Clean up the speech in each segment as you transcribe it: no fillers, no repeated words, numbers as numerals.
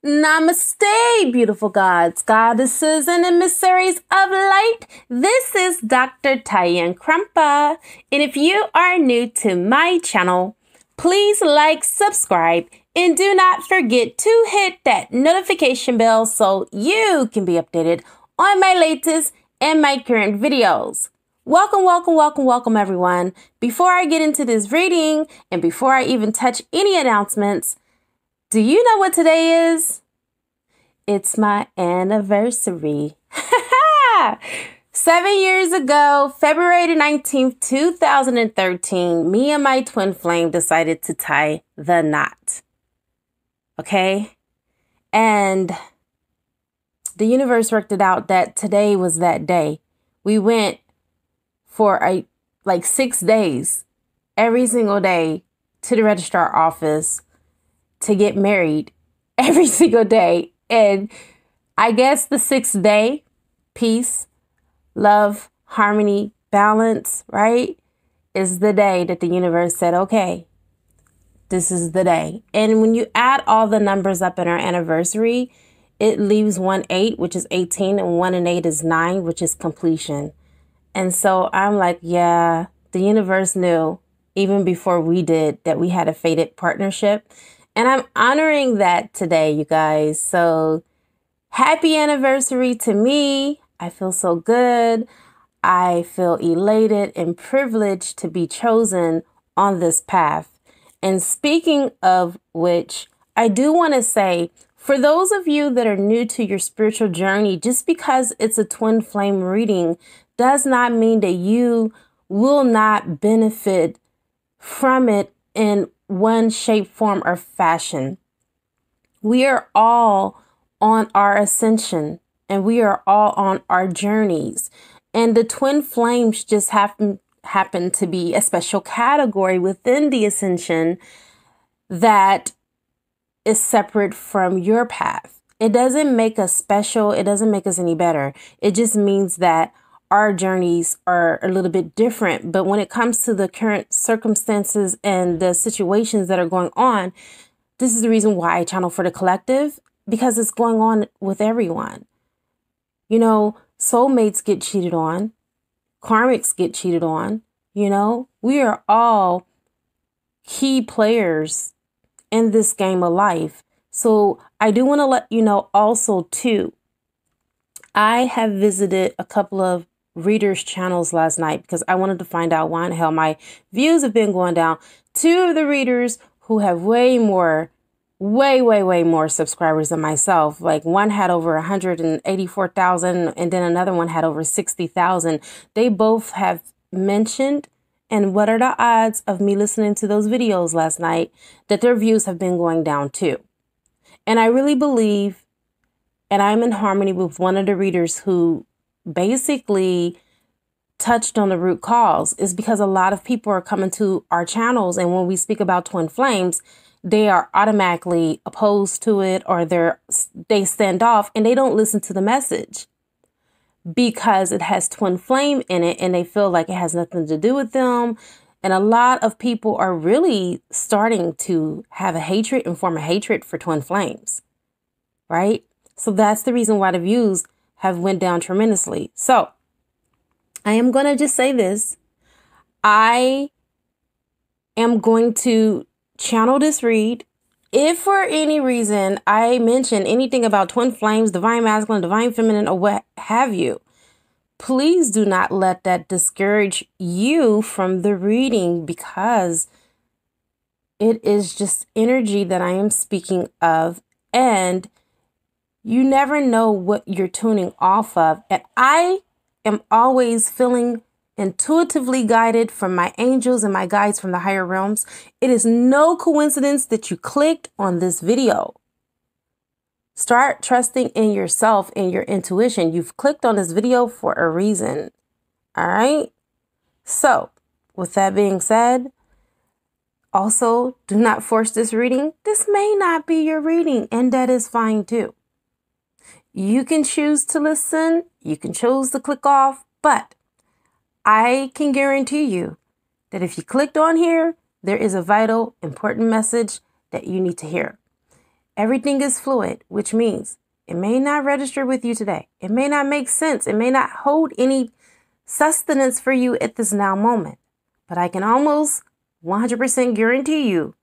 Namaste, beautiful gods, goddesses, and emissaries of light. This is Dr. Tyann Krumpa, and if you are new to my channel, please like, subscribe, and do not forget to hit that notification bell so you can be updated on my latest and my current videos. Welcome, everyone. Before I get into this reading, and before I even touch any announcements, do you know what today is? It's my anniversary. 7 years ago, February 19th, 2013, me and my twin flame decided to tie the knot. Okay? And the universe worked it out that today was that day. We went for like 6 days, every single day, to the registrar office to get married every single day. And I guess the 6th day, peace, love, harmony, balance, right, is the day that the universe said, okay, this is the day. And when you add all the numbers up in our anniversary, it leaves 1/8, which is 18, and 1 and 8 is 9, which is completion. And so I'm like, yeah, the universe knew even before we did that we had a fated partnership. And I'm honoring that today, you guys. So happy anniversary to me. I feel so good. I feel elated and privileged to be chosen on this path. And speaking of which, I do want to say, for those of you that are new to your spiritual journey, just because it's a twin flame reading does not mean that you will not benefit from it in one shape, form, or fashion. We are all on our ascension, and we are all on our journeys. And the twin flames just happen to be a special category within the ascension that is separate from your path. It doesn't make us special. It doesn't make us any better. It just means that our journeys are a little bit different. But when it comes to the current circumstances and the situations that are going on, this is the reason why I channel for the collective, because it's going on with everyone. You know, soulmates get cheated on. Karmics get cheated on. You know, we are all key players in this game of life. So I do want to let you know also too, I have visited a couple of readers' channels last night because I wanted to find out why in the hell my views have been going down. 2 of the readers who have way more subscribers than myself. Like one had over 184,000 and then another one had over 60,000. They both have mentioned, and what are the odds of me listening to those videos last night, that their views have been going down too. And I really believe, and I'm in harmony with one of the readers who basically touched on the root cause, is because a lot of people are coming to our channels, and when we speak about twin flames, they are automatically opposed to it, or they stand off and they don't listen to the message because it has twin flame in it and they feel like it has nothing to do with them. And a lot of people are really starting to have a hatred and form a hatred for twin flames, right? So that's the reason why the views have went down tremendously. So I am going to just say this. I am going to channel this read. If for any reason I mention anything about twin flames, divine masculine, divine feminine, or what have you, please do not let that discourage you from the reading, because it is just energy that I am speaking of, and you never know what you're tuning off of. And I am always feeling intuitively guided from my angels and my guides from the higher realms. It is no coincidence that you clicked on this video. Start trusting in yourself and your intuition. You've clicked on this video for a reason. All right. So with that being said, also do not force this reading. This may not be your reading, and that is fine too. You can choose to listen. You can choose to click off, but I can guarantee you that if you clicked on here, there is a vital, important message that you need to hear. Everything is fluid, which means it may not register with you today. It may not make sense. It may not hold any sustenance for you at this now moment. But I can almost 100% guarantee you,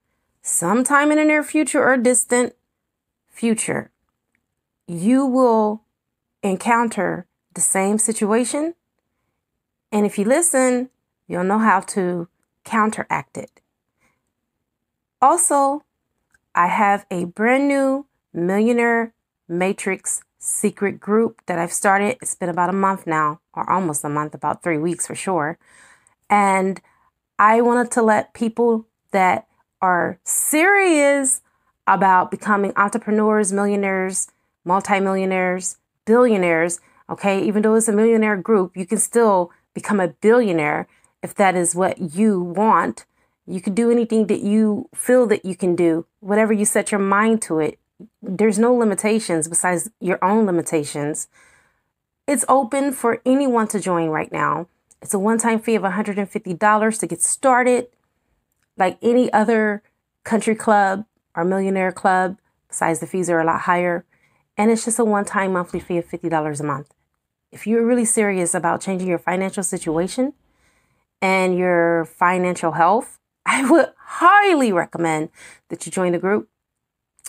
sometime in the near future or distant future, you will encounter the same situation. And if you listen, you'll know how to counteract it. Also, I have a brand new Millionaire Matrix secret group that I've started. It's been about a month now, or almost a month, about 3 weeks for sure. And I wanted to let people that are serious about becoming entrepreneurs, millionaires, multimillionaires, billionaires, okay, even though it's a millionaire group, you can still become a billionaire if that is what you want. You can do anything that you feel that you can do, whatever you set your mind to it. There's no limitations besides your own limitations. It's open for anyone to join right now. It's a one-time fee of $150 to get started, like any other country club or millionaire club. Besides, the fees are a lot higher. And it's just a one-time monthly fee of $50 a month. If you're really serious about changing your financial situation and your financial health, I would highly recommend that you join the group.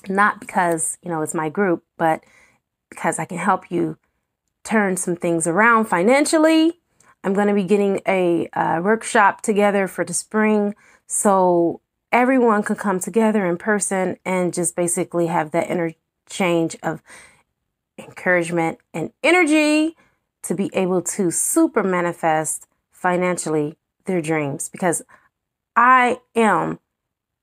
Not because, it's my group, but because I can help you turn some things around financially. I'm going to be getting a workshop together for the spring so everyone can come together in person and just basically have that interchange of encouragement and energy to be able to super manifest financially their dreams. Because I am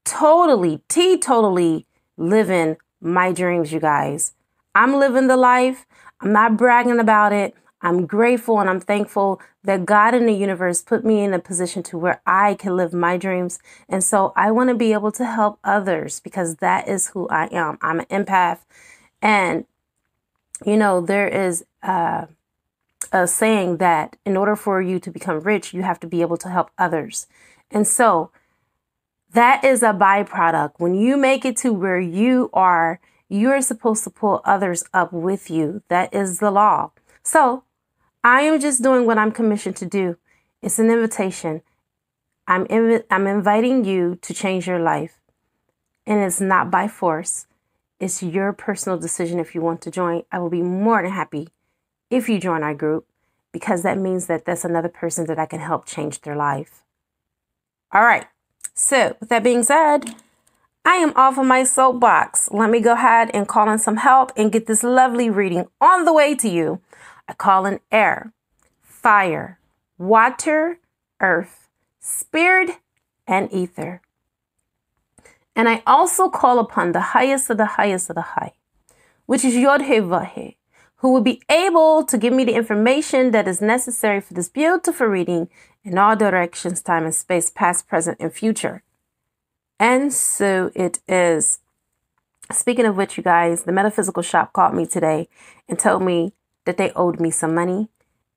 teetotally living my dreams, you guys. I'm living the life. I'm not bragging about it. I'm grateful and I'm thankful that God in the universe put me in a position to where I can live my dreams. And so I want to be able to help others because that is who I am. I'm an empath. And, there is a saying that in order for you to become rich, you have to be able to help others. And so that is a byproduct. When you make it to where you're supposed to pull others up with you. That is the law. So I am just doing what I'm commissioned to do. It's an invitation. I'm inviting you to change your life. And it's not by force. It's your personal decision if you want to join. I will be more than happy if you join our group because that means that that's another person that I can help change their life. All right. So with that being said, I am off of my soapbox. Let me go ahead and call in some help and get this lovely reading on the way to you. I call in air, fire, water, earth, spirit, and ether. And I also call upon the highest of the highest of the high, which is Yod-Heh-Vah-Heh, who will be able to give me the information that is necessary for this beautiful reading in all directions, time and space, past, present, and future. And so it is. Speaking of which, you guys, the metaphysical shop called me today and told me that they owed me some money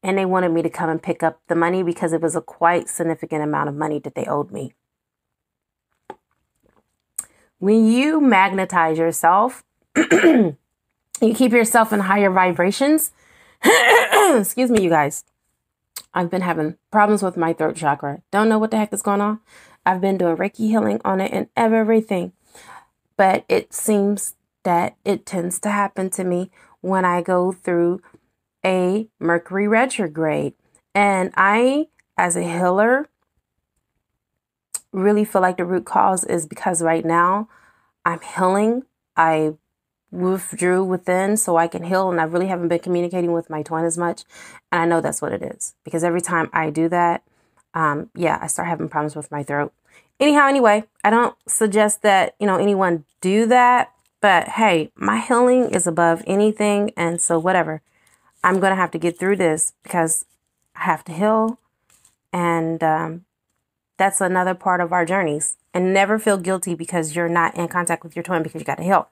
and they wanted me to come and pick up the money because it was a quite significant amount of money that they owed me. When you magnetize yourself, you keep yourself in higher vibrations. Excuse me, you guys. I've been having problems with my throat chakra. Don't know what the heck is going on. I've been doing Reiki healing on it and everything. But it seems that it tends to happen to me when I go through a Mercury retrograde. And I, as a healer, really feel like the root cause is because right now I'm healing. I withdrew within so I can heal, and I really haven't been communicating with my twin as much. And I know that's what it is because every time I do that, I start having problems with my throat. Anyway, I don't suggest that, anyone do that. But hey, my healing is above anything. And so whatever, I'm going to have to get through this because I have to heal. And that's another part of our journeys. And never feel guilty because you're not in contact with your twin because you got to heal.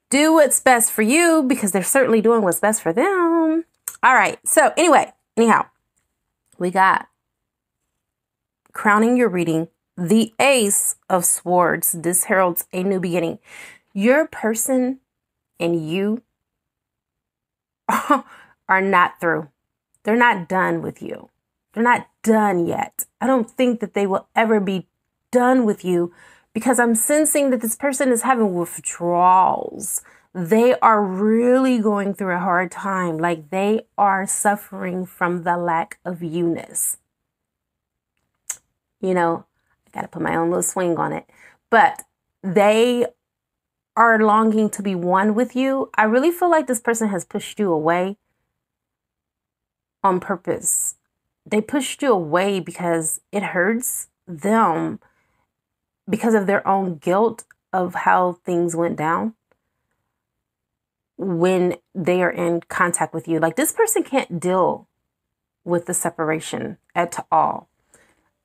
Do what's best for you because they're certainly doing what's best for them. All right. So anyhow, we got crowning your reading, the Ace of Swords. This heralds a new beginning. Your person and you are not through. They're not done with you. They're not done yet. I don't think that they will ever be done with you, because I'm sensing that this person is having withdrawals. They are really going through a hard time. Like, they are suffering from the lack of you-ness. You know, I got to put my own little swing on it. But they are longing to be one with you. I really feel like this person has pushed you away on purpose. They pushed you away because it hurts them, because of their own guilt of how things went down when they are in contact with you. Like, this person can't deal with the separation at all.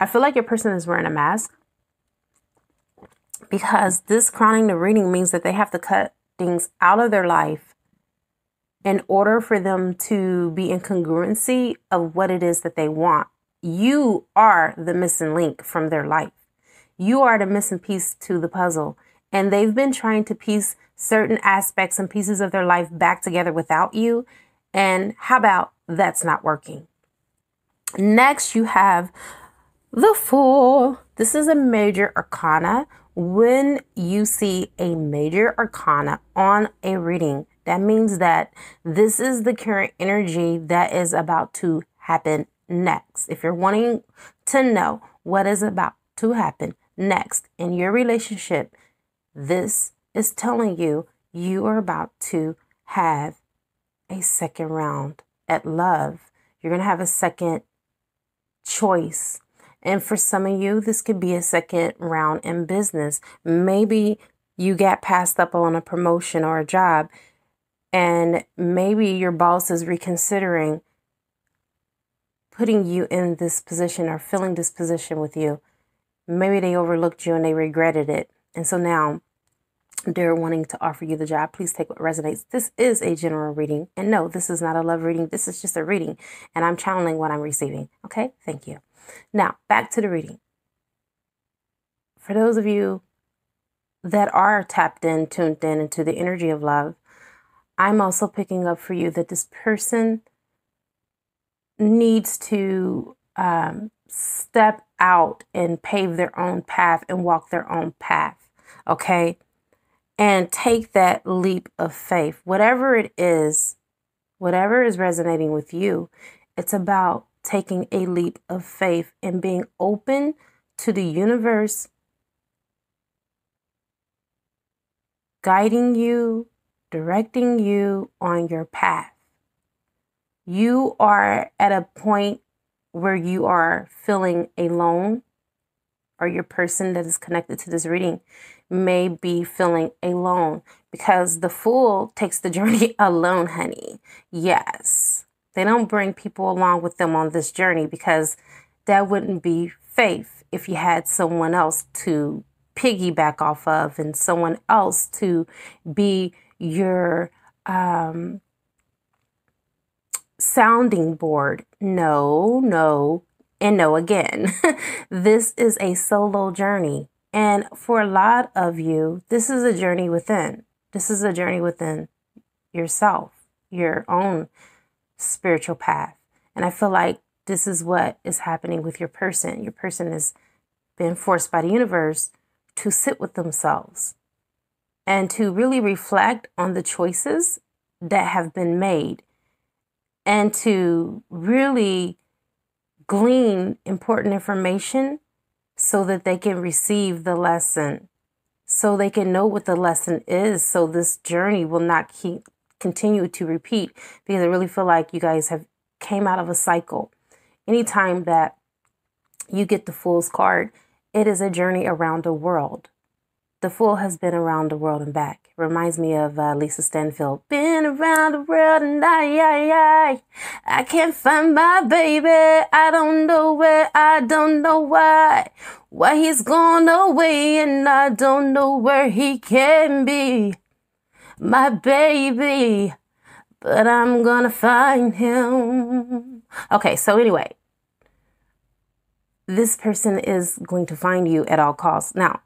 I feel like your person is wearing a mask, because this crowning the reading means that they have to cut things out of their life in order for them to be in congruency of what it is that they want. You are the missing link from their life. You are the missing piece to the puzzle. And they've been trying to piece certain aspects and pieces of their life back together without you. And how about that's not working? Next, you have the Fool. This is a major arcana. When you see a major arcana on a reading, that means that this is the current energy that is about to happen next. If you're wanting to know what is about to happen next in your relationship, this is telling you you are about to have a second round at love. You're going to have a second choice. And for some of you, this could be a second round in business. Maybe you got passed up on a promotion or a job, and maybe your boss is reconsidering putting you in this position or filling this position with you. Maybe they overlooked you and they regretted it. And so now they're wanting to offer you the job. Please take what resonates. This is a general reading. And no, this is not a love reading. This is just a reading. And I'm channeling what I'm receiving. Okay? Thank you. Now, back to the reading. For those of you that are tapped in, tuned in into the energy of love, I'm also picking up for you that this person needs to step out and pave their own path and walk their own path, okay? And take that leap of faith. Whatever it is, whatever is resonating with you, it's about taking a leap of faith and being open to the universe guiding you, directing you on your path. You are at a point where you are feeling alone, or your person that is connected to this reading may be feeling alone, because the Fool takes the journey alone, honey. Yes. They don't bring people along with them on this journey, because that wouldn't be faith if you had someone else to piggyback off of and someone else to be your sounding board. No, and no again. This is a solo journey. And for a lot of you, this is a journey within. This is a journey within yourself, your own spiritual path. And I feel like this is what is happening with your person. Your person is being forced by the universe to sit with themselves and to really reflect on the choices that have been made, and to really glean important information so that they can receive the lesson, so they can know what the lesson is, so this journey will not continue to repeat, because I really feel like you guys have came out of a cycle. Anytime that you get the Fool's card, it is a journey around the world. The Fool has been around the world and back. Reminds me of Lisa Stanfield. Been around the world and I can't find my baby. I don't know where, I don't know why he's gone away, and I don't know where he can be. My baby, but I'm gonna find him. Okay, so anyway, this person is going to find you at all costs. Now,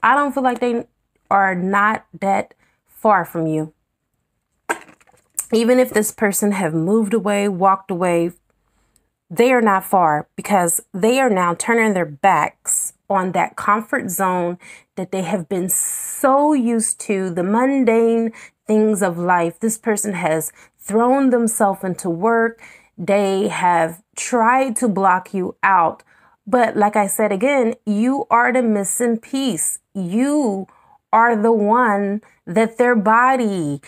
I don't feel like they are not that far from you. Even if this person have moved away, walked away, they are not far, because they are now turning their backs on that comfort zone that they have been so used to, the mundane things of life. This person has thrown themselves into work. They have tried to block you out. But like I said again, you are the missing piece. You are the one that their body,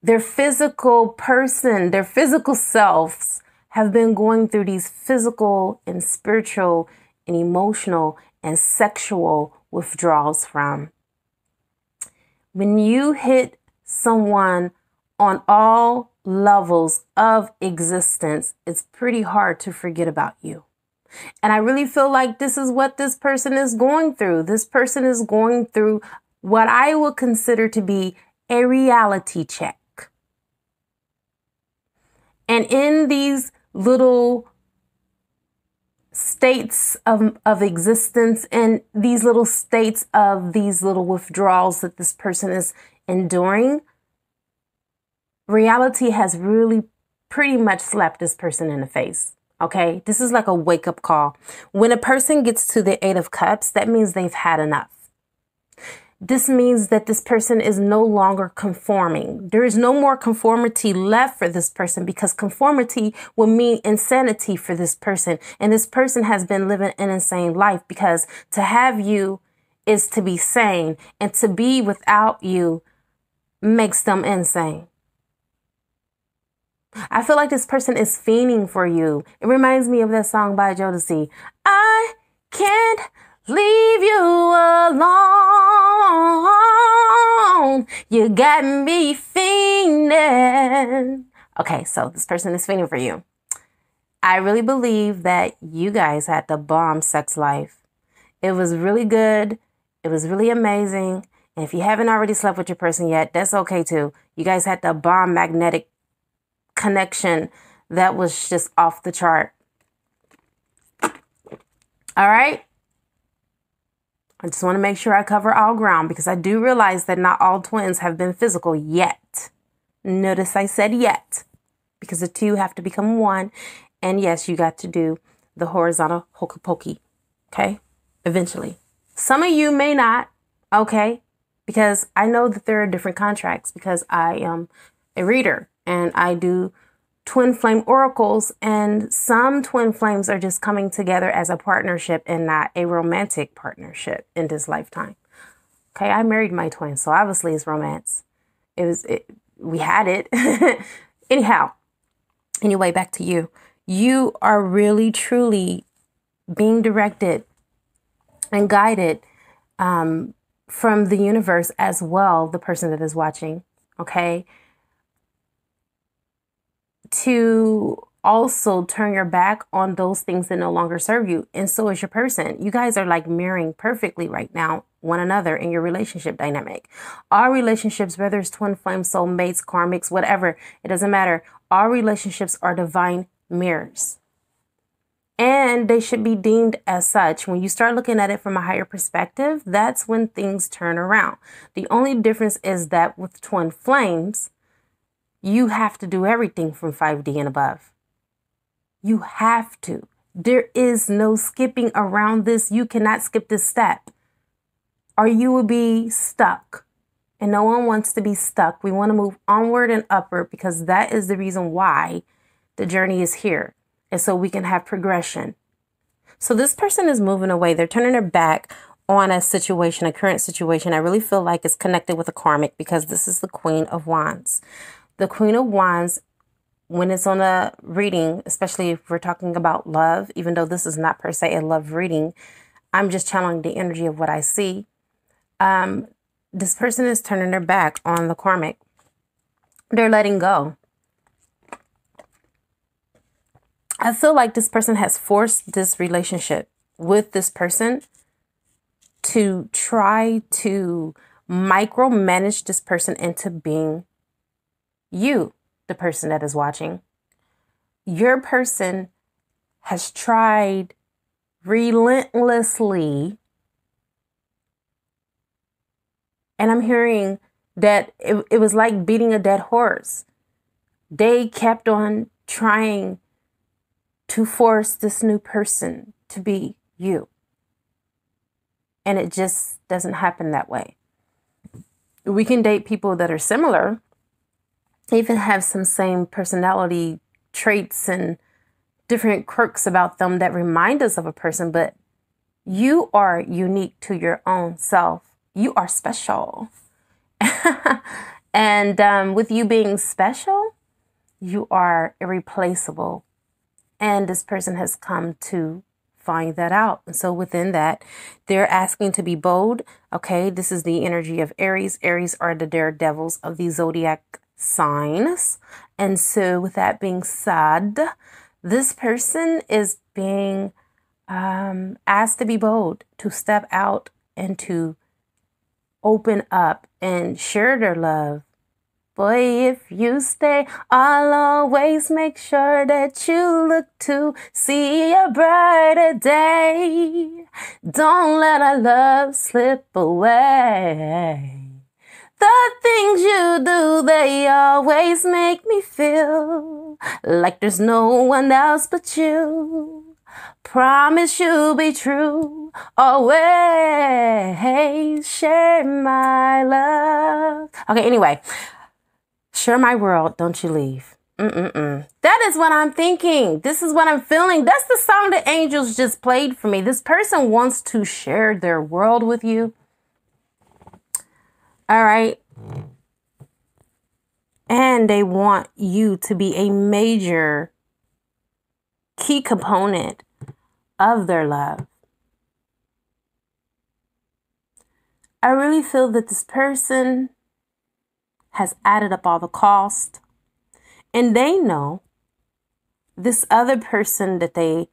their physical person, their physical selves have been going through these physical and spiritual and emotional and sexual withdrawals from. When you hit someone on all levels of existence, it's pretty hard to forget about you. And I really feel like this is what this person is going through. This person is going through what I would consider to be a reality check. And in these little states of existence, and these little states of these little withdrawals that this person is enduring, reality has really pretty much slapped this person in the face. Okay, this is like a wake-up call. When a person gets to the 8 of Cups, that means they've had enough. This means that this person is no longer conforming. There is no more conformity left for this person, because conformity will mean insanity for this person. And this person has been living an insane life, because to have you is to be sane, and to be without you makes them insane. I feel like this person is fiending for you. It reminds me of that song by Jodeci. I can't leave you alone. You got me fiending. Okay, so this person is fiending for you. I really believe that you guys had the bomb sex life. It was really good. It was really amazing. And if you haven't already slept with your person yet, that's okay too. You guys had the bomb magnetic connection that was just off the chart. All right. I just want to make sure I cover all ground, because I do realize that not all twins have been physical yet. Notice I said yet, because the two have to become one. And yes, you got to do the horizontal hokey pokey. Okay. Eventually. Some of you may not. Okay. Because I know that there are different contracts, because I am a reader and I do twin flame oracles, and some twin flames are just coming together as a partnership and not a romantic partnership in this lifetime. Okay, I married my twin, so obviously it's romance. We had it. Anyhow, anyway, back to you. You are really, truly being directed and guided from the universe as well, the person that is watching, okay? To also turn your back on those things that no longer serve you. And so is your person. You guys are like mirroring perfectly right now one another in your relationship dynamic. All relationships, whether it's twin flames, soulmates, karmics, whatever, it doesn't matter. All relationships are divine mirrors. And they should be deemed as such. When you start looking at it from a higher perspective, that's when things turn around. The only difference is that with twin flames, you have to do everything from 5D and above. You have to. There is no skipping around this. You cannot skip this step, or you will be stuck. And no one wants to be stuck. We want to move onward and upward, because that is the reason why the journey is here. And so we can have progression. So this person is moving away. They're turning their back on a situation, a current situation. I really feel like it's connected with a karmic, because this is the Queen of Wands. The Queen of Wands, when it's on a reading, especially if we're talking about love, even though this is not per se a love reading, I'm just channeling the energy of what I see. This person is turning their back on the karmic. They're letting go. I feel like this person has forced this relationship with this person to try to micromanage this person into being you, the person that is watching. Your person has tried relentlessly And I'm hearing that it was like beating a dead horse. They kept on trying to force this new person to be you. And it just doesn't happen that way. We can date people that are similar, even have some same personality traits and different quirks about them that remind us of a person, but you are unique to your own self. You are special. And with you being special, you are irreplaceable. And this person has come to find that out. And so within that, they're asking to be bold. Okay, this is the energy of Aries. Aries are the daredevils of the zodiac signs. And so with that being said, this person is being asked to be bold, to step out and to open up and share their love. Boy, if you stay, I'll always make sure that you look to see a brighter day. Don't let our love slip away. The things you do, they always make me feel like there's no one else but you. Promise you'll be true, always share my love. Okay, anyway, share my world, don't you leave. That is what I'm thinking. This is what I'm feeling. That's the song the angels just played for me. This person wants to share their world with you. All right. And they want you to be a major key component of their love. I really feel that this person has added up all the cost, and they know this other person that they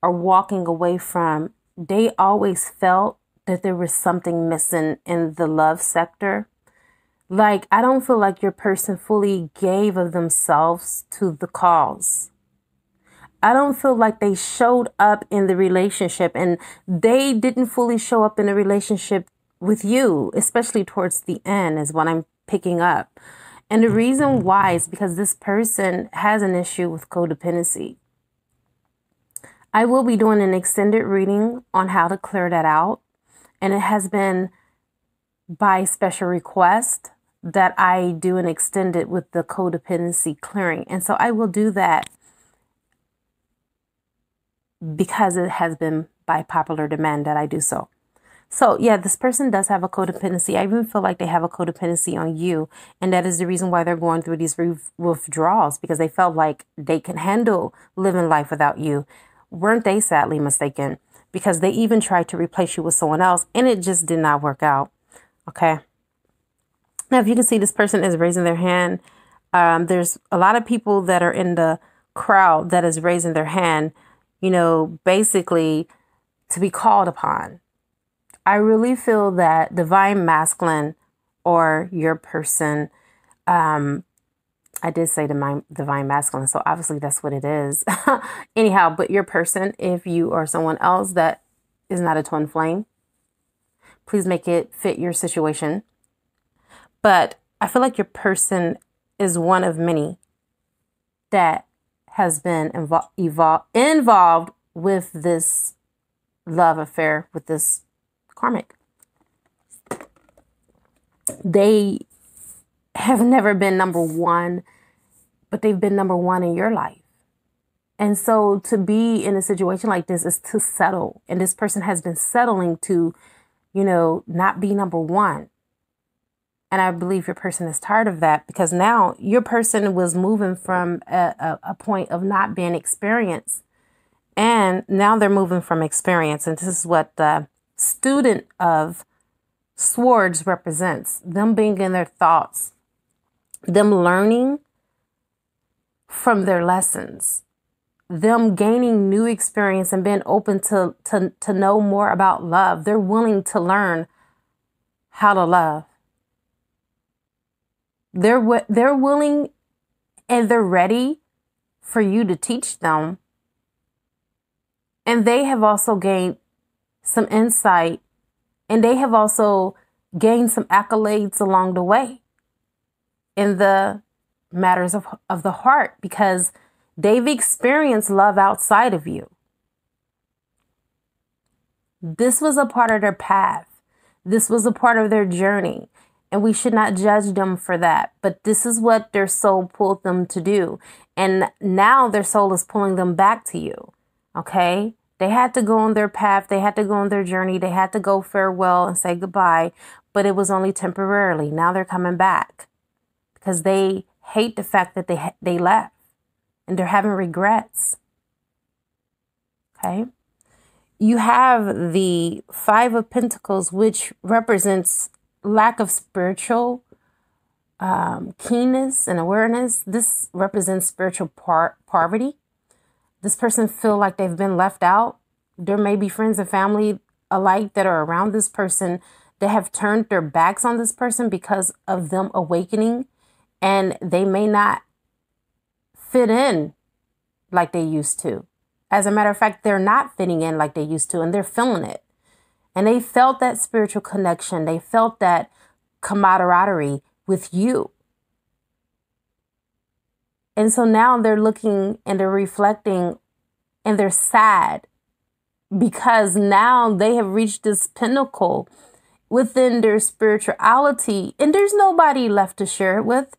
are walking away from, they always felt that there was something missing in the love sector. Like, I don't feel like your person fully gave of themselves to the cause. I don't feel like they showed up in the relationship, and they didn't fully show up in the relationship with you, especially towards the end is what I'm picking up. And the reason why is because this person has an issue with codependency. I will be doing an extended reading on how to clear that out. And it has been by special request that I do an extended with the codependency clearing. And so I will do that because it has been by popular demand that I do so. So yeah, this person does have a codependency. I even feel like they have a codependency on you. And that is the reason why they're going through these withdrawals, because they felt like they can handle living life without you. Weren't they sadly mistaken? Because they even tried to replace you with someone else and it just did not work out. Okay. Now, if you can see, this person is raising their hand. There's a lot of people that are in the crowd that is raising their hand, you know, basically to be called upon. I really feel that divine masculine or your person, I did say divine masculine, so obviously that's what it is. Anyhow, but your person, if you are someone else that is not a twin flame, please make it fit your situation. But I feel like your person is one of many that has been involved with this love affair, with this karmic. They have never been number one, but they've been number one in your life. And so to be in a situation like this is to settle. And this person has been settling to, you know, not be number one. And I believe your person is tired of that, because now your person was moving from a point of not being experienced. And now they're moving from experience. And this is what the student of swords represents. Them being in their thoughts. Them learning from their lessons. Them gaining new experience and being open to know more about love. They're willing to learn how to love. They're willing and they're ready for you to teach them. And they have also gained some insight, and they have also gain some accolades along the way in the matters of the heart, because they've experienced love outside of you. This was a part of their path. This was a part of their journey. And we should not judge them for that. But this is what their soul pulled them to do. And now their soul is pulling them back to you. Okay? They had to go on their path. They had to go on their journey. They had to go farewell and say goodbye. But it was only temporarily. Now they're coming back because they hate the fact that they left. And they're having regrets. Okay? You have the Five of Pentacles, which represents lack of spiritual keenness and awareness. This represents spiritual poverty. This person feel like they've been left out. There may be friends and family alike that are around this person that have turned their backs on this person because of them awakening, and they may not fit in like they used to. As a matter of fact, they're not fitting in like they used to, and they're feeling it. And they felt that spiritual connection. They felt that camaraderie with you. And so now they're looking and they're reflecting and they're sad because now they have reached this pinnacle within their spirituality, and there's nobody left to share it with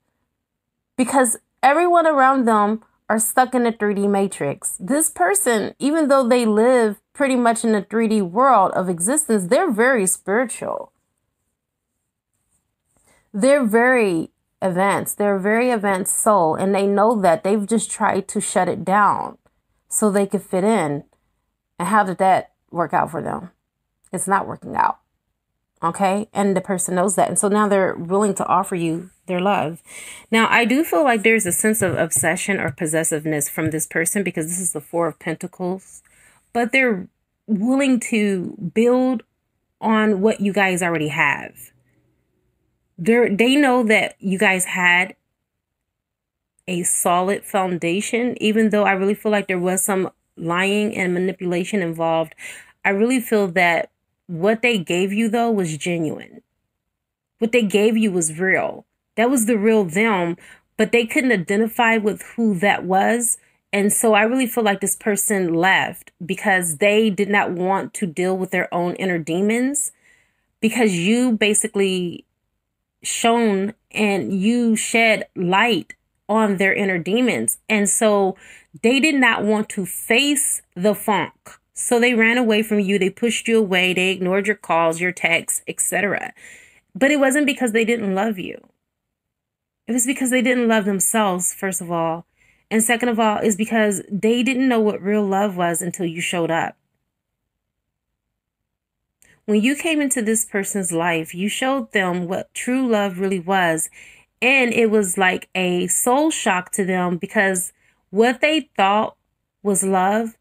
because everyone around them are stuck in the 3D matrix. This person, even though they live pretty much in the 3D world of existence, they're very spiritual. They're very advanced. They're a very advanced soul, and they know that they've just tried to shut it down so they could fit in. And how did that work out for them? It's not working out. Okay? And the person knows that. And so now they're willing to offer you their love. Now, I do feel like there's a sense of obsession or possessiveness from this person because this is the Four of Pentacles. But they're willing to build on what you guys already have. They know that you guys had a solid foundation, even though I really feel like there was some lying and manipulation involved. I really feel that what they gave you, though, was genuine. What they gave you was real. That was the real them, but they couldn't identify with who that was. And so I really feel like this person left because they did not want to deal with their own inner demons, because you basically shone and you shed light on their inner demons. And so they did not want to face the funk. So they ran away from you. They pushed you away. They ignored your calls, your texts, etc. But it wasn't because they didn't love you. It was because they didn't love themselves, first of all. And second of all, is because they didn't know what real love was until you showed up. When you came into this person's life, you showed them what true love really was. And it was like a soul shock to them because what they thought was love,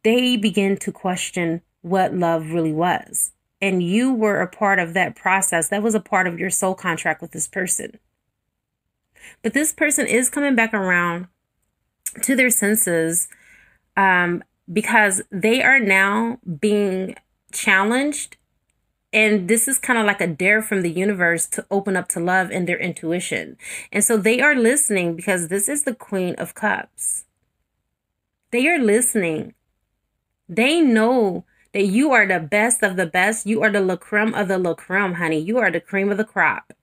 they began to question what love really was. And you were a part of that process. That was a part of your soul contract with this person. But this person is coming back around to their senses because they are now being challenged. And this is kind of like a dare from the universe to open up to love and their intuition. And so they are listening because this is the Queen of Cups. They are listening. They know that you are the best of the best. You are the la creme of the la creme, honey. You are the cream of the crop.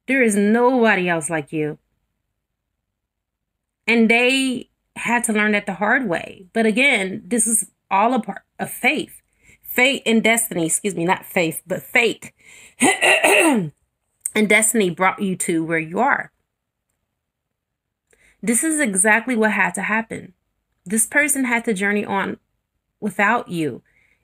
There is nobody else like you. And they had to learn that the hard way. But again, this is all a part of faith. Fate and destiny, excuse me, not faith, but fate. And destiny brought you to where you are. This is exactly what had to happen. This person had to journey on without you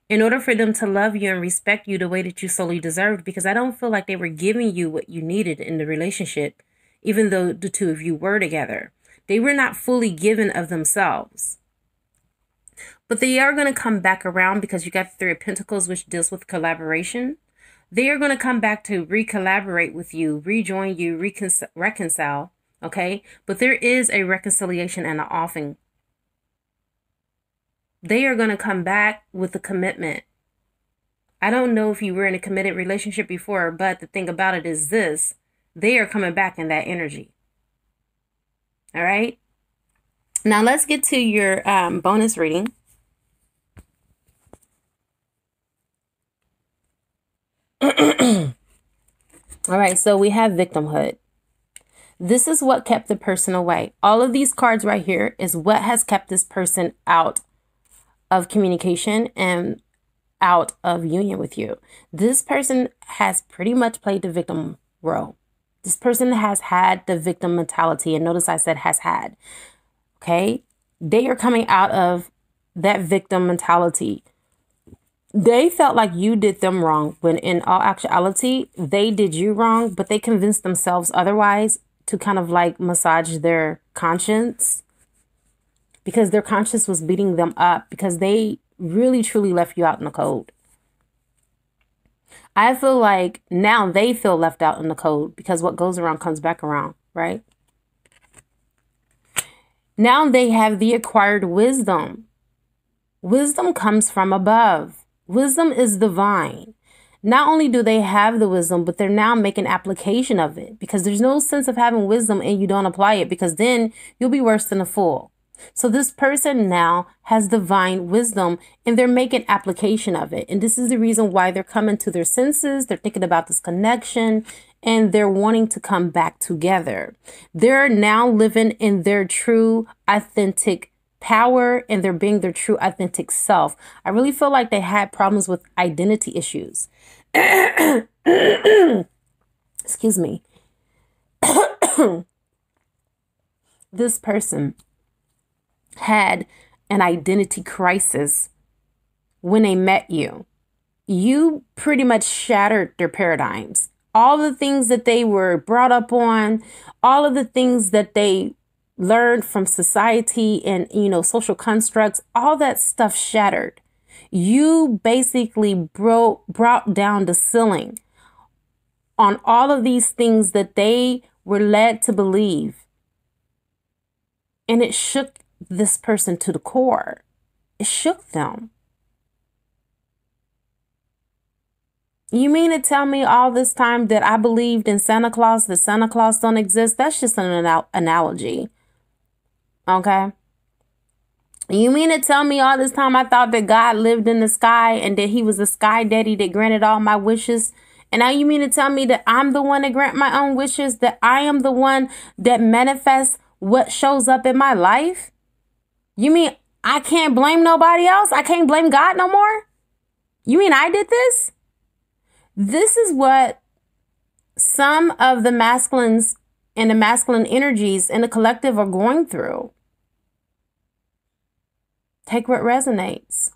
in order for them to love you and respect you the way that you solely deserved, because I don't feel like they were giving you what you needed in the relationship, even though the two of you were together. They were not fully given of themselves. But they are going to come back around because you got the Three of Pentacles, which deals with collaboration. They are going to come back to re-collaborate with you, rejoin you, reconcile. Okay? But there is a reconciliation and an offing. They are going to come back with a commitment. I don't know if you were in a committed relationship before, but the thing about it is this. They are coming back in that energy. All right. Now let's get to your bonus reading. All right. So we have victimhood. This is what kept the person away. All of these cards right here is what has kept this person out of communication and out of union with you. This person has pretty much played the victim role. This person has had the victim mentality. And notice I said has had. Okay. They are coming out of that victim mentality. They felt like you did them wrong when in all actuality, they did you wrong, but they convinced themselves otherwise to kind of like massage their conscience because their conscience was beating them up because they really truly left you out in the cold. I feel like now they feel left out in the cold because what goes around comes back around, right? Now they have the acquired wisdom. Wisdom comes from above. Wisdom is divine. Not only do they have the wisdom, but they're now making application of it because there's no sense of having wisdom and you don't apply it because then you'll be worse than a fool. So this person now has divine wisdom and they're making application of it. And this is the reason why they're coming to their senses. They're thinking about this connection and they're wanting to come back together. They're now living in their true, authentic power and they're being their true, authentic self. I really feel like they had problems with identity issues. Excuse me. This person had an identity crisis when they met you. You pretty much shattered their paradigms. All the things that they were brought up on, all of the things that they learned from society and, social constructs, all that stuff shattered. You basically brought down the ceiling on all of these things that they were led to believe. And it shook this person to the core. It shook them. You mean to tell me all this time that I believed in Santa Claus, that Santa Claus don't exist? That's just an analogy. Okay? You mean to tell me all this time I thought that God lived in the sky and that he was a sky daddy that granted all my wishes? And now you mean to tell me that I'm the one that grant my own wishes, that I am the one that manifests what shows up in my life? You mean I can't blame nobody else? I can't blame God no more? You mean I did this? This is what some of the masculines and the masculine energies in the collective are going through. Take what resonates.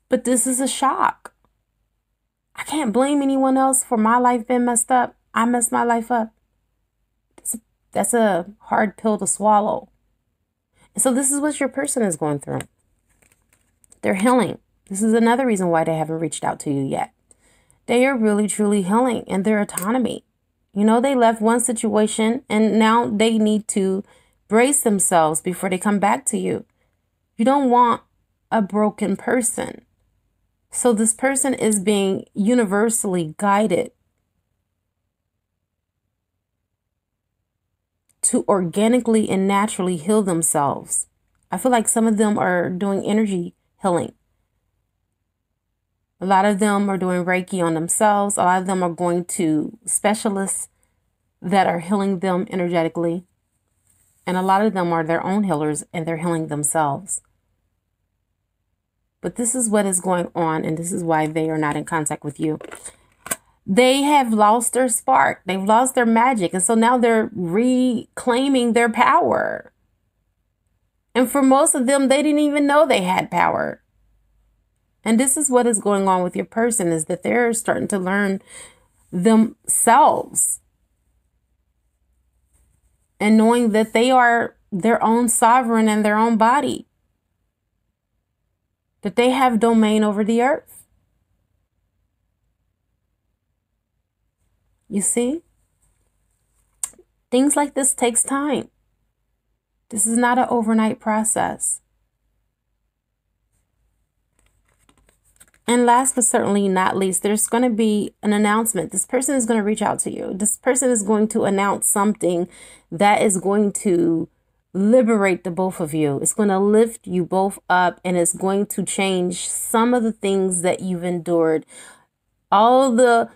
But this is a shock. I can't blame anyone else for my life being messed up. I messed my life up. That's a hard pill to swallow. And so this is what your person is going through. They're healing. This is another reason why they haven't reached out to you yet. They are really, truly healing in their autonomy. They left one situation and now they need to brace themselves before they come back to you. You don't want a broken person. So this person is being universally guided to organically and naturally heal themselves. I feel like some of them are doing energy healing. A lot of them are doing Reiki on themselves. A lot of them are going to specialists that are healing them energetically. And a lot of them are their own healers and they're healing themselves. But this is what is going on and this is why they are not in contact with you. They have lost their spark. They've lost their magic. And so now they're reclaiming their power. And for most of them, they didn't even know they had power. And this is what is going on with your person is that they're starting to learn themselves. And knowing that they are their own sovereign in their own body. That they have domain over the earth. You see? Things like this takes time. This is not an overnight process. And last but certainly not least, there's going to be an announcement. This person is going to reach out to you. This person is going to announce something that is going to liberate the both of you. It's going to lift you both up, and it's going to change some of the things that you've endured. All the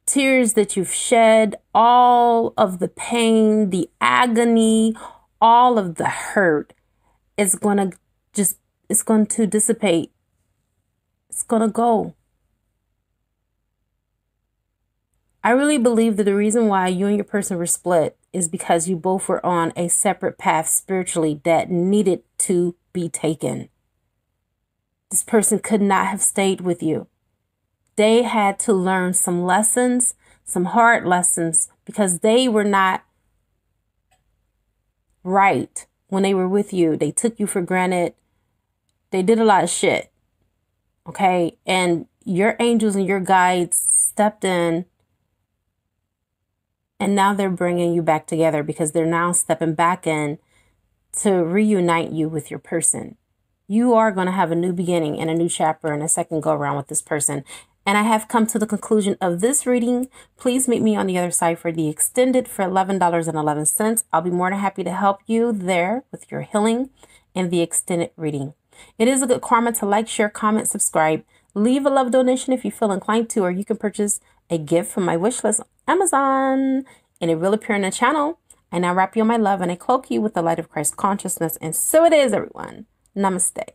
tears that you've shed, all of the pain, the agony, all of the hurt is going to it's going to dissipate. It's going to go. I really believe that the reason why you and your person were split is because you both were on a separate path spiritually that needed to be taken. This person could not have stayed with you. They had to learn some lessons, some hard lessons, because they were not right when they were with you. They took you for granted. They did a lot of shit. Okay? And your angels and your guides stepped in, and now they're bringing you back together because they're now stepping back in to reunite you with your person. You are going to have a new beginning and a new chapter and a second go around with this person. And I have come to the conclusion of this reading. Please meet me on the other side for the extended for $11.11. I'll be more than happy to help you there with your healing and the extended reading. It is a good karma to like, share, comment, subscribe. Leave a love donation if you feel inclined to, or you can purchase a gift from my wish list on Amazon, and it will appear in the channel. I now wrap you in my love, and I cloak you with the light of Christ consciousness. And so it is, everyone. Namaste.